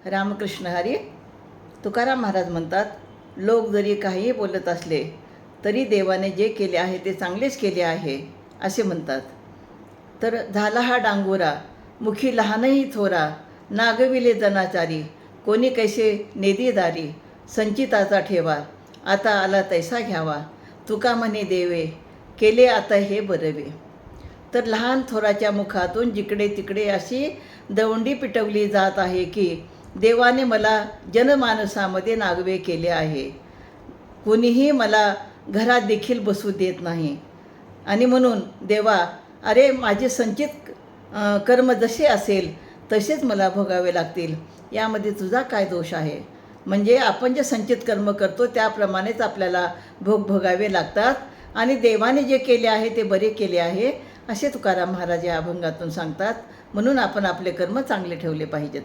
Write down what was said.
रामकृष्ण हरी. तुकाराम महाराज म्हणतात, लोक जरी काहीही बोलत असले तरी देवाने जे केले आहे ते चांगलेच केले आहे असे म्हणतात. तर झाला हा डांगोरा, मुखी लहानही थोरा, नागविले जनाचारी, कोणी कैसे नेदीदारी, संचिताचा ठेवा, आता आला तैसा घ्यावा, तुका म्हणे देवे, केले आता हे बरवे. तर लहान थोराच्या मुखातून जिकडे तिकडे अशी दवंडी पिटवली जात आहे की देवाने मला जनमानसामध्ये नागवे केले आहे, कोणीही मला घरात देखील बसू देत नाही. आणि म्हणून देवा, अरे माझे संचित कर्म जसे असेल तसेच मला भोगावे लागतील, यामध्ये तुझा काय दोष आहे. म्हणजे आपण जे संचित कर्म करतो त्याप्रमाणेच आपल्याला भोग भोगावे लागतात आणि देवाने जे केले आहे ते बरे केले आहे असे तुकाराम महाराज या अभंगातून सांगतात. म्हणून आपण आपले कर्म चांगले ठेवले पाहिजेत.